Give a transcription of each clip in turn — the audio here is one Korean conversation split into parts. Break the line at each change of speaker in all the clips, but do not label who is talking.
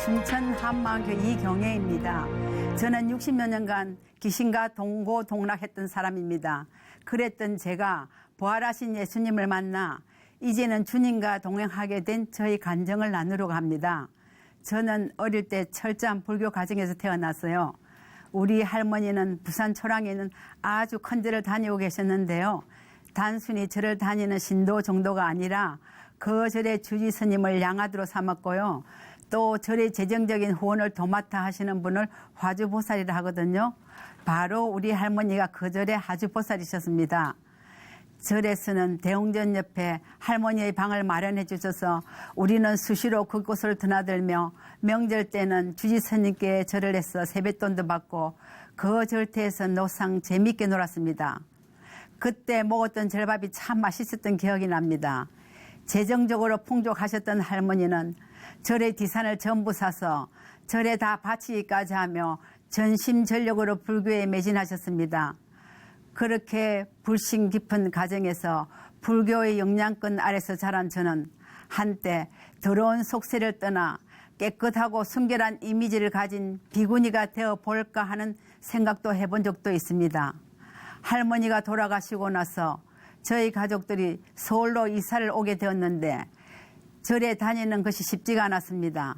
춘천 한마교 이경애입니다. 저는 60여 년간 귀신과 동고동락했던 사람입니다. 그랬던 제가 부활하신 예수님을 만나 이제는 주님과 동행하게 된 저희 간증을 나누려고 합니다. 저는 어릴 때 철저한 불교 가정에서 태어났어요. 우리 할머니는 부산 초량에 있는 아주 큰 절을 다니고 계셨는데요. 단순히 절을 다니는 신도 정도가 아니라 그 절의 주지 스님을 양아드로 삼았고요. 또 절의 재정적인 후원을 도맡아 하시는 분을 화주보살이라 하거든요. 바로 우리 할머니가 그 절의 화주보살이셨습니다. 절에서는 대웅전 옆에 할머니의 방을 마련해 주셔서 우리는 수시로 그곳을 드나들며 명절 때는 주지 스님께 절을 해서 세뱃돈도 받고 그 절터에서 노상 재미있게 놀았습니다. 그때 먹었던 절밥이 참 맛있었던 기억이 납니다. 재정적으로 풍족하셨던 할머니는 절의 디산을 전부 사서 절에 다 바치기까지 하며 전심전력으로 불교에 매진하셨습니다. 그렇게 불신 깊은 가정에서 불교의 영향권 아래서 자란 저는 한때 더러운 속세를 떠나 깨끗하고 순결한 이미지를 가진 비구니가 되어 볼까 하는 생각도 해본 적도 있습니다. 할머니가 돌아가시고 나서 저희 가족들이 서울로 이사를 오게 되었는데 절에 다니는 것이 쉽지가 않았습니다.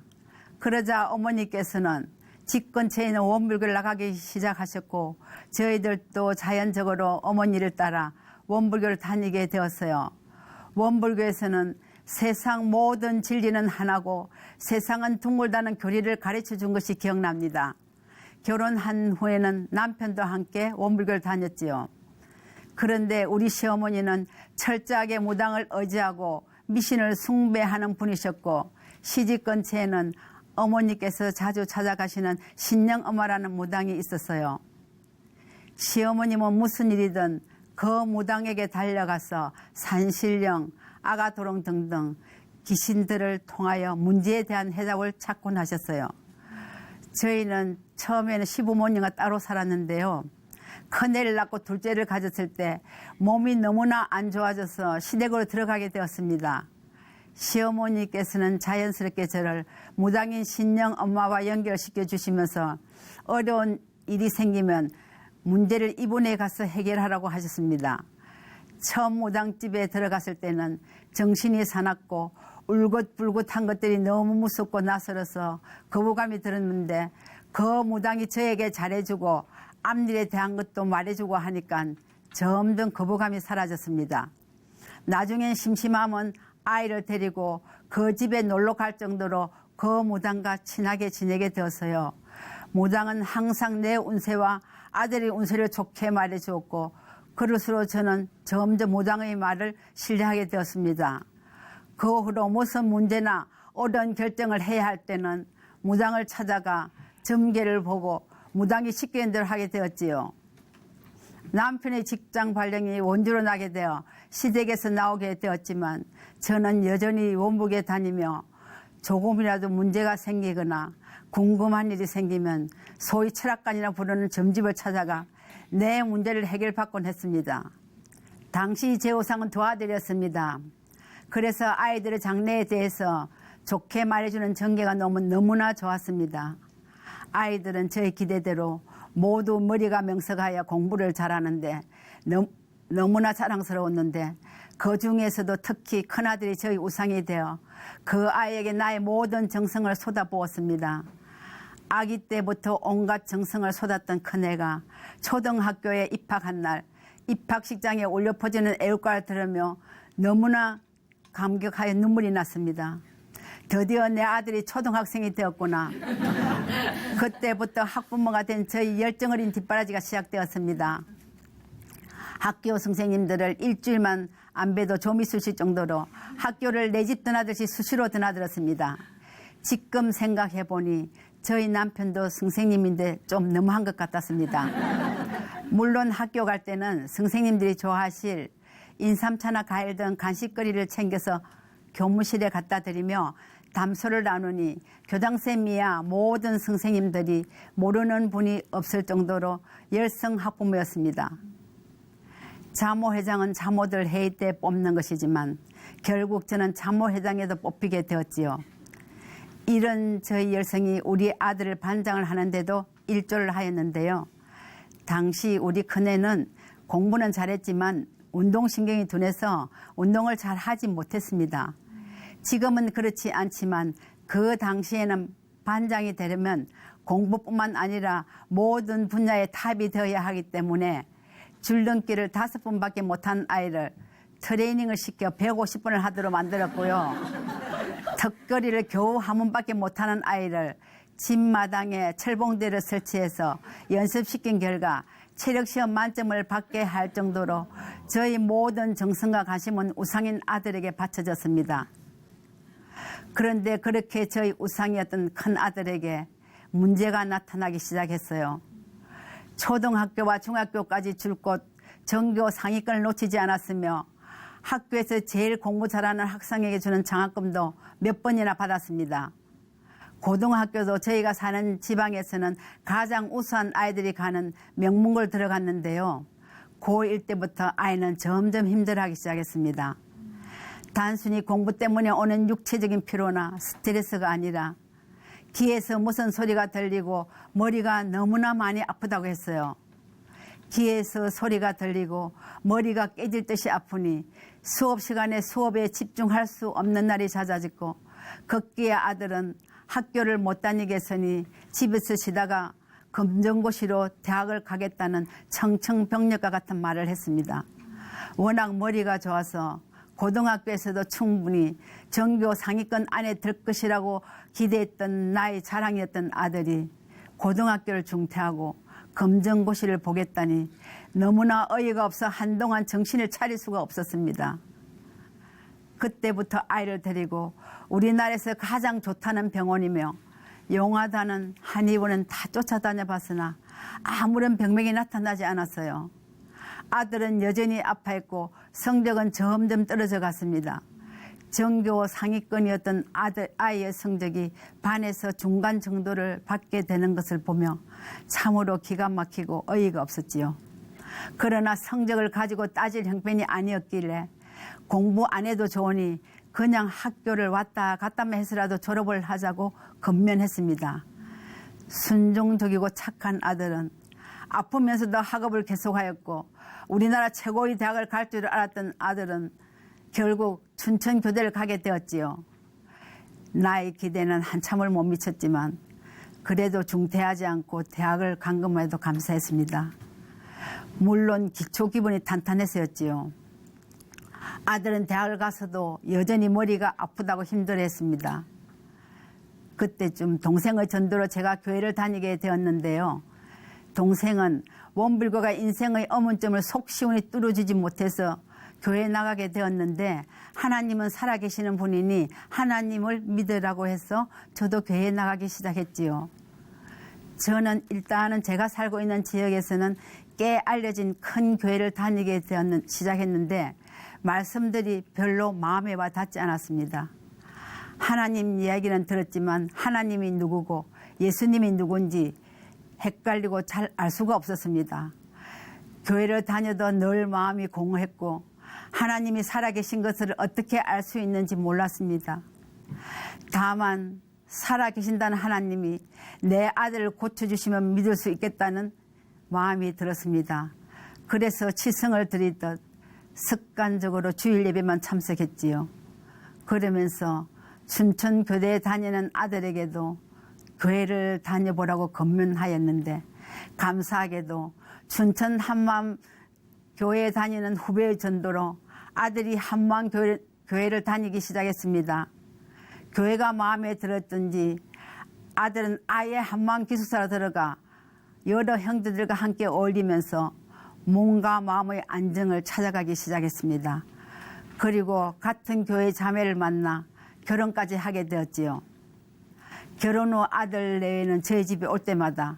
그러자 어머니께서는 집 근처에 있는 원불교를 나가기 시작하셨고 저희들도 자연적으로 어머니를 따라 원불교를 다니게 되었어요. 원불교에서는 세상 모든 진리는 하나고 세상은 둥글다는 교리를 가르쳐 준 것이 기억납니다. 결혼한 후에는 남편도 함께 원불교를 다녔지요. 그런데 우리 시어머니는 철저하게 무당을 의지하고 미신을 숭배하는 분이셨고 시집 근처에는 어머니께서 자주 찾아가시는 신령엄마라는 무당이 있었어요. 시어머님은 무슨 일이든 그 무당에게 달려가서 산신령, 아가도롱 등등 귀신들을 통하여 문제에 대한 해답을 찾곤 하셨어요. 저희는 처음에는 시부모님과 따로 살았는데요. 큰애를 낳고 둘째를 가졌을 때 몸이 너무나 안 좋아져서 시댁으로 들어가게 되었습니다. 시어머니께서는 자연스럽게 저를 무당인 신령 엄마와 연결시켜 주시면서 어려운 일이 생기면 문제를 이분에 가서 해결하라고 하셨습니다. 처음 무당집에 들어갔을 때는 정신이 사납고 울긋불긋한 것들이 너무 무섭고 낯설어서 거부감이 들었는데 그 무당이 저에게 잘해주고 앞일에 대한 것도 말해주고 하니까 점점 거부감이 사라졌습니다. 나중엔 심심하면 아이를 데리고 그 집에 놀러 갈 정도로 그 무당과 친하게 지내게 되었어요. 무당은 항상 내 운세와 아들의 운세를 좋게 말해주었고 그럴수록 저는 점점 무당의 말을 신뢰하게 되었습니다. 그 후로 무슨 문제나 어려운 결정을 해야 할 때는 무당을 찾아가 점괘를 보고 무당이 시키는 대로 하게 되었지요. 남편의 직장 발령이 원주로 나게 되어 시댁에서 나오게 되었지만 저는 여전히 원북에 다니며 조금이라도 문제가 생기거나 궁금한 일이 생기면 소위 철학관이라 부르는 점집을 찾아가 내 문제를 해결받곤 했습니다. 당시 제 우상은 두 아들이었습니다. 그래서 아이들의 장래에 대해서 좋게 말해주는 전개가 너무나 좋았습니다. 아이들은 저의 기대대로 모두 머리가 명석하여 공부를 잘하는데 너무나 자랑스러웠는데 그 중에서도 특히 큰아들이 저희 우상이 되어 그 아이에게 나의 모든 정성을 쏟아부었습니다. 아기 때부터 온갖 정성을 쏟았던 큰애가 초등학교에 입학한 날 입학식장에 울려 퍼지는 애국가를 들으며 너무나 감격하여 눈물이 났습니다. 드디어 내 아들이 초등학생이 되었구나. 그때부터 학부모가 된 저희 열정 어린 뒷바라지가 시작되었습니다. 학교 선생님들을 일주일만 안 뵈도 좀 있으실 정도로 학교를 내 집 드나들듯이 수시로 드나들었습니다. 지금 생각해보니 저희 남편도 선생님인데 좀 너무한 것 같았습니다. 물론 학교 갈 때는 선생님들이 좋아하실 인삼차나 과일 등 간식거리를 챙겨서 교무실에 갖다 드리며 담소를 나누니 교장쌤이야 모든 선생님들이 모르는 분이 없을 정도로 열성 학부모였습니다. 자모회장은 자모들 회의 때 뽑는 것이지만 결국 저는 자모회장에도 뽑히게 되었지요. 이런 저희 열성이 우리 아들을 반장을 하는데도 일조를 하였는데요. 당시 우리 큰애는 공부는 잘했지만 운동신경이 둔해서 운동을 잘 하지 못했습니다. 지금은 그렇지 않지만 그 당시에는 반장이 되려면 공부뿐만 아니라 모든 분야의 탑이 되어야 하기 때문에 줄넘기를 5번밖에 못한 아이를 트레이닝을 시켜 150번을 하도록 만들었고요. 턱걸이를 겨우 1번밖에 못하는 아이를 집마당에 철봉대를 설치해서 연습시킨 결과 체력시험 만점을 받게 할 정도로 저희 모든 정성과 관심은 우상인 아들에게 바쳐졌습니다. 그런데 그렇게 저희 우상이었던 큰 아들에게 문제가 나타나기 시작했어요. 초등학교와 중학교까지 줄곧 전교 상위권을 놓치지 않았으며 학교에서 제일 공부 잘하는 학생에게 주는 장학금도 몇 번이나 받았습니다. 고등학교도 저희가 사는 지방에서는 가장 우수한 아이들이 가는 명문고를 들어갔는데요. 고1 때부터 아이는 점점 힘들어하기 시작했습니다. 단순히 공부 때문에 오는 육체적인 피로나 스트레스가 아니라 귀에서 무슨 소리가 들리고 머리가 너무나 많이 아프다고 했어요. 귀에서 소리가 들리고 머리가 깨질 듯이 아프니 수업 시간에 수업에 집중할 수 없는 날이 잦아졌고 극기의 아들은 학교를 못 다니겠으니 집에서 쉬다가 검정고시로 대학을 가겠다는 청청병력과 같은 말을 했습니다. 워낙 머리가 좋아서 고등학교에서도 충분히 전교 상위권 안에 들 것이라고 기대했던 나의 자랑이었던 아들이 고등학교를 중퇴하고 검정고시를 보겠다니 너무나 어이가 없어 한동안 정신을 차릴 수가 없었습니다. 그때부터 아이를 데리고 우리나라에서 가장 좋다는 병원이며 용하다는 한의원은 다 쫓아다녀 봤으나 아무런 병명이 나타나지 않았어요. 아들은 여전히 아파했고 성적은 점점 떨어져 갔습니다. 전교 상위권이었던 아이의 성적이 반에서 중간 정도를 받게 되는 것을 보며 참으로 기가 막히고 어이가 없었지요. 그러나 성적을 가지고 따질 형편이 아니었길래 공부 안 해도 좋으니 그냥 학교를 왔다 갔다만 해서라도 졸업을 하자고 건면했습니다. 순종적이고 착한 아들은 아프면서도 학업을 계속하였고 우리나라 최고의 대학을 갈 줄 알았던 아들은 결국 춘천교대를 가게 되었지요. 나의 기대는 한참을 못 미쳤지만 그래도 중퇴하지 않고 대학을 간 것만 해도 감사했습니다. 물론 기초 기본이 탄탄해서였지요. 아들은 대학을 가서도 여전히 머리가 아프다고 힘들어했습니다. 그때쯤 동생의 전도로 제가 교회를 다니게 되었는데요. 동생은 원불교가 인생의 어문점을 속시원히 뚫어주지 못해서 교회에 나가게 되었는데 하나님은 살아계시는 분이니 하나님을 믿으라고 해서 저도 교회에 나가기 시작했지요. 저는 일단은 제가 살고 있는 지역에서는 꽤 알려진 큰 교회를 다니게 시작했는데 말씀들이 별로 마음에 와 닿지 않았습니다. 하나님 이야기는 들었지만 하나님이 누구고 예수님이 누군지 헷갈리고 잘 알 수가 없었습니다. 교회를 다녀도 늘 마음이 공허했고 하나님이 살아계신 것을 어떻게 알 수 있는지 몰랐습니다. 다만 살아계신다는 하나님이 내 아들을 고쳐주시면 믿을 수 있겠다는 마음이 들었습니다. 그래서 치성을 드리듯 습관적으로 주일 예배만 참석했지요. 그러면서 춘천교대에 다니는 아들에게도 교회를 다녀보라고 건면하였는데 감사하게도 춘천 한마음 교회에 다니는 후배의 전도로 아들이 한마음 교회를 다니기 시작했습니다. 교회가 마음에 들었던지 아들은 아예 한마음 기숙사로 들어가 여러 형제들과 함께 어울리면서 몸과 마음의 안정을 찾아가기 시작했습니다. 그리고 같은 교회 자매를 만나 결혼까지 하게 되었지요. 결혼 후 아들 내외는 저희 집에 올 때마다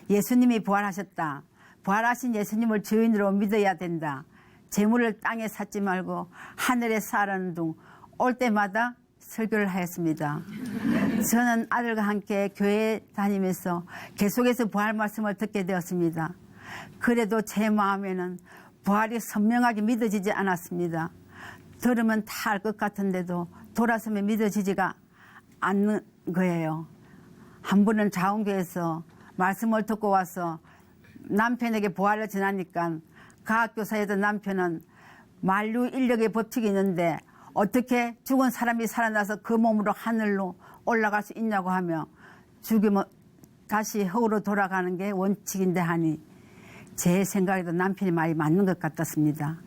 예수님이 부활하셨다. 부활하신 예수님을 주인으로 믿어야 된다. 재물을 땅에 쌓지 말고 하늘에 쌓으라는 둥 올 때마다 설교를 하였습니다. 저는 아들과 함께 교회에 다니면서 계속해서 부활 말씀을 듣게 되었습니다. 그래도 제 마음에는 부활이 선명하게 믿어지지 않았습니다. 들으면 다 알 것 같은데도 돌아서면 믿어지지가 않는 거예요. 한 번은 자원교에서 말씀을 듣고 와서 남편에게 부활을 전하니까 과학교사였던 남편은 만류 인력의 법칙이 있는데 어떻게 죽은 사람이 살아나서 그 몸으로 하늘로 올라갈 수 있냐고 하며 죽으면 다시 흙으로 돌아가는 게 원칙인데 하니 제 생각에도 남편이 말이 맞는 것 같았습니다.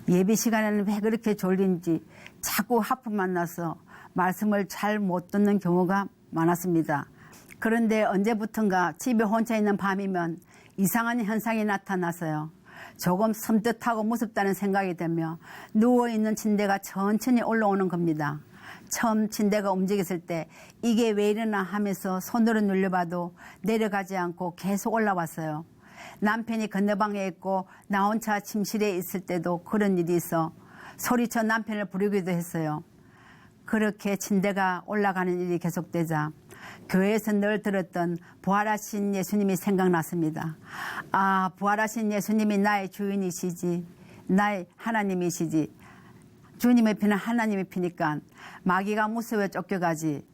예배 시간에는 왜 그렇게 졸린지 자꾸 하품만 나서 말씀을 잘 못 듣는 경우가 많았습니다. 그런데 언제부턴가 집에 혼자 있는 밤이면 이상한 현상이 나타나서요. 조금 섬뜩하고 무섭다는 생각이 들며 누워있는 침대가 천천히 올라오는 겁니다. 처음 침대가 움직였을 때 이게 왜 이러나 하면서 손으로 눌려봐도 내려가지 않고 계속 올라왔어요. 남편이 건너방에 있고 나 혼자 침실에 있을 때도 그런 일이 있어 소리쳐 남편을 부르기도 했어요. 그렇게 침대가 올라가는 일이 계속되자 교회에서 늘 들었던 부활하신 예수님이 생각났습니다. 아, 부활하신 예수님이 나의 주인이시지, 나의 하나님이시지. 주님의 피는 하나님의 피니까 마귀가 무서워 쫓겨가지.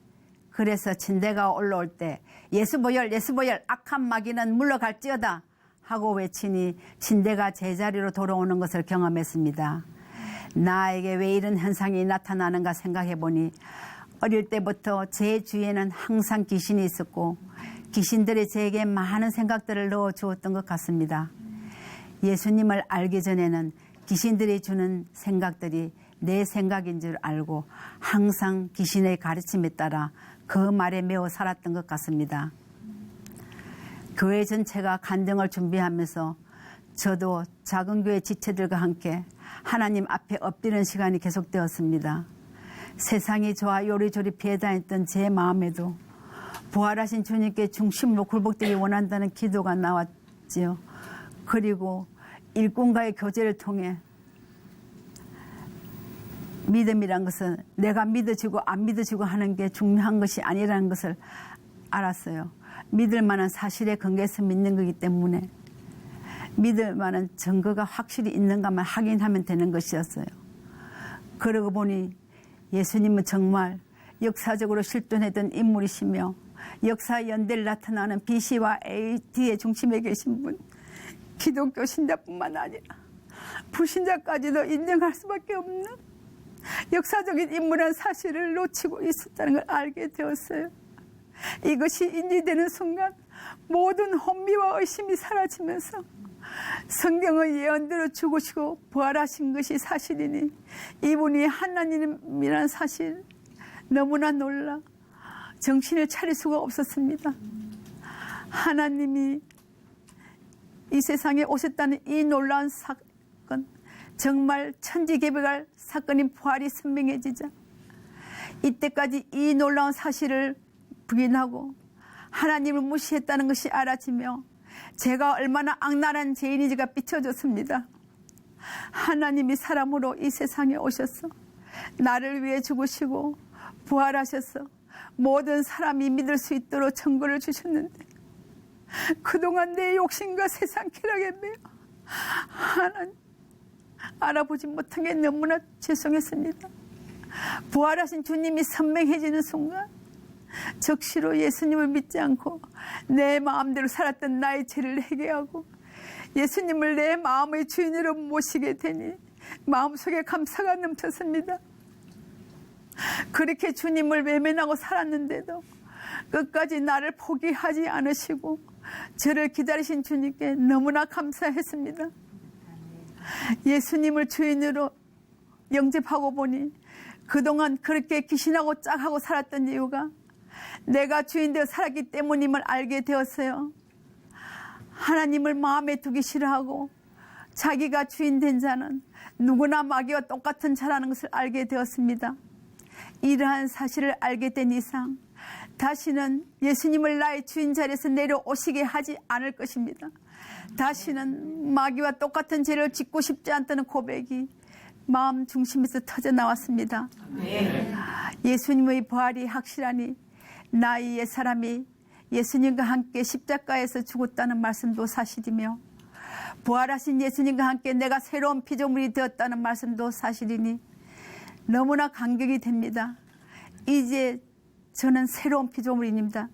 그래서 침대가 올라올 때 예수 보혈 예수 보혈 악한 마귀는 물러갈지어다 하고 외치니 침대가 제자리로 돌아오는 것을 경험했습니다. 나에게 왜 이런 현상이 나타나는가 생각해보니 어릴 때부터 제 주위에는 항상 귀신이 있었고 귀신들이 제게 많은 생각들을 넣어주었던 것 같습니다. 예수님을 알기 전에는 귀신들이 주는 생각들이 내 생각인 줄 알고 항상 귀신의 가르침에 따라 그 말에 매어 살았던 것 같습니다. 교회 전체가 간증을 준비하면서 저도 작은 교회 지체들과 함께 하나님 앞에 엎드리는 시간이 계속되었습니다. 세상이 좋아 요리조리 피해 다녔던 제 마음에도 부활하신 주님께 중심으로 굴복되기 원한다는 기도가 나왔지요. 그리고 일꾼과의 교제를 통해 믿음이란 것은 내가 믿어지고 안 믿어지고 하는 게 중요한 것이 아니라는 것을 알았어요. 믿을 만한 사실에 근거해서 믿는 거기 때문에 믿을 만한 증거가 확실히 있는가만 확인하면 되는 것이었어요. 그러고 보니 예수님은 정말 역사적으로 실존했던 인물이시며 역사 연대를 나타나는 BC와 AD의 중심에 계신 분, 기독교 신자뿐만 아니라 불신자까지도 인정할 수밖에 없는 역사적인 인물한 사실을 놓치고 있었다는 걸 알게 되었어요. 이것이 인지되는 순간 모든 혼미와 의심이 사라지면서 성경의 예언대로 죽으시고 부활하신 것이 사실이니 이분이 하나님이라는 사실 너무나 놀라 정신을 차릴 수가 없었습니다. 하나님이 이 세상에 오셨다는 이 놀라운 사건, 정말 천지개벽할 사건인 부활이 선명해지자 이때까지 이 놀라운 사실을 부인하고 하나님을 무시했다는 것이 알아지며 제가 얼마나 악랄한 죄인인지가 비춰졌습니다. 하나님이 사람으로 이 세상에 오셔서 나를 위해 죽으시고 부활하셔서 모든 사람이 믿을 수 있도록 증거를 주셨는데 그동안 내 욕심과 세상 쾌락에 매여 하나님 알아보지 못한 게 너무나 죄송했습니다. 부활하신 주님이 선명해지는 순간 적시로 예수님을 믿지 않고 내 마음대로 살았던 나의 죄를 회개하고 예수님을 내 마음의 주인으로 모시게 되니 마음속에 감사가 넘쳤습니다. 그렇게 주님을 외면하고 살았는데도 끝까지 나를 포기하지 않으시고 저를 기다리신 주님께 너무나 감사했습니다. 예수님을 주인으로 영접하고 보니 그동안 그렇게 귀신하고 짝하고 살았던 이유가 내가 주인 되어 살았기 때문임을 알게 되었어요. 하나님을 마음에 두기 싫어하고 자기가 주인 된 자는 누구나 마귀와 똑같은 자라는 것을 알게 되었습니다. 이러한 사실을 알게 된 이상 다시는 예수님을 나의 주인 자리에서 내려오시게 하지 않을 것입니다. 다시는 마귀와 똑같은 죄를 짓고 싶지 않다는 고백이 마음 중심에서 터져 나왔습니다. 예수님의 부활이 확실하니 나의 옛사람이 예수님과 함께 십자가에서 죽었다는 말씀도 사실이며 부활하신 예수님과 함께 내가 새로운 피조물이 되었다는 말씀도 사실이니 너무나 감격이 됩니다. 이제 저는 새로운 피조물입니다.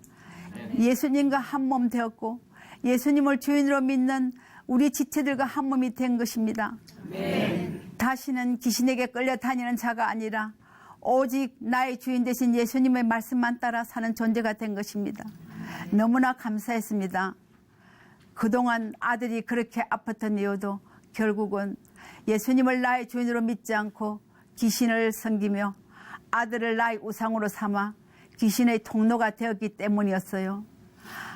예수님과 한 몸 되었고 예수님을 주인으로 믿는 우리 지체들과 한 몸이 된 것입니다. 다시는 귀신에게 끌려 다니는 자가 아니라 오직 나의 주인 되신 예수님의 말씀만 따라 사는 존재가 된 것입니다. 너무나 감사했습니다. 그동안 아들이 그렇게 아팠던 이유도 결국은 예수님을 나의 주인으로 믿지 않고 귀신을 섬기며 아들을 나의 우상으로 삼아 귀신의 통로가 되었기 때문이었어요.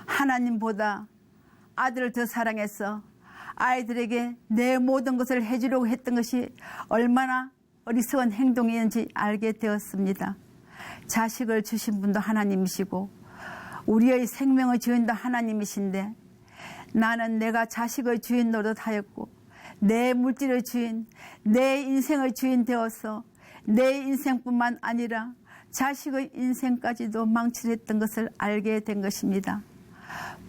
하나님보다 아들을 더 사랑해서 아이들에게 내 모든 것을 해주려고 했던 것이 얼마나 어리석은 행동이었는지 알게 되었습니다. 자식을 주신 분도 하나님이시고 우리의 생명의 주인도 하나님이신데 나는 내가 자식의 주인 노릇하였고 내 물질의 주인, 내 인생의 주인 되어서 내 인생뿐만 아니라 자식의 인생까지도 망칠했던 것을 알게 된 것입니다.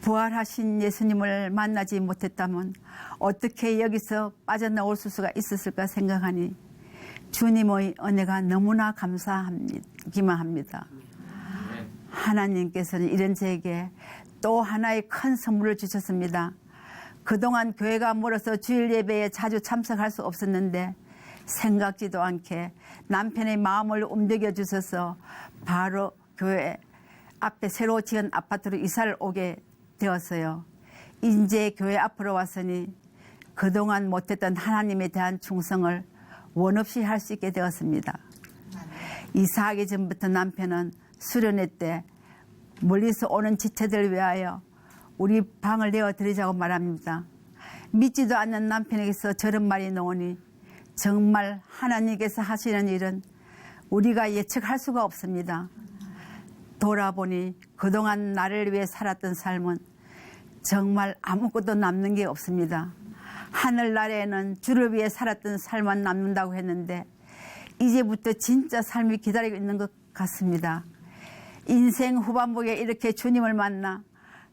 부활하신 예수님을 만나지 못했다면 어떻게 여기서 빠져나올 수가 있었을까 생각하니 주님의 은혜가 너무나 감사하기만 합니다. 하나님께서는 이런 저에게 또 하나의 큰 선물을 주셨습니다. 그동안 교회가 멀어서 주일 예배에 자주 참석할 수 없었는데 생각지도 않게 남편의 마음을 움직여 주셔서 바로 교회 앞에 새로 지은 아파트로 이사를 오게 되었어요. 이제 교회 앞으로 왔으니 그동안 못했던 하나님에 대한 충성을 원없이 할 수 있게 되었습니다. 이사하기 전부터 남편은 수련회 때 멀리서 오는 지체들을 위하여 우리 방을 내어드리자고 말합니다. 믿지도 않는 남편에게서 저런 말이 나오니 정말 하나님께서 하시는 일은 우리가 예측할 수가 없습니다. 돌아보니 그동안 나를 위해 살았던 삶은 정말 아무것도 남는 게 없습니다. 하늘나라에는 주를 위해 살았던 삶만 남는다고 했는데 이제부터 진짜 삶이 기다리고 있는 것 같습니다. 인생 후반부에 이렇게 주님을 만나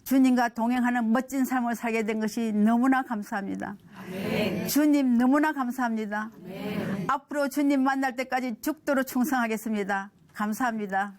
주님과 동행하는 멋진 삶을 살게 된 것이 너무나 감사합니다. 아멘. 주님 너무나 감사합니다. 아멘. 앞으로 주님 만날 때까지 죽도록 충성하겠습니다. 감사합니다.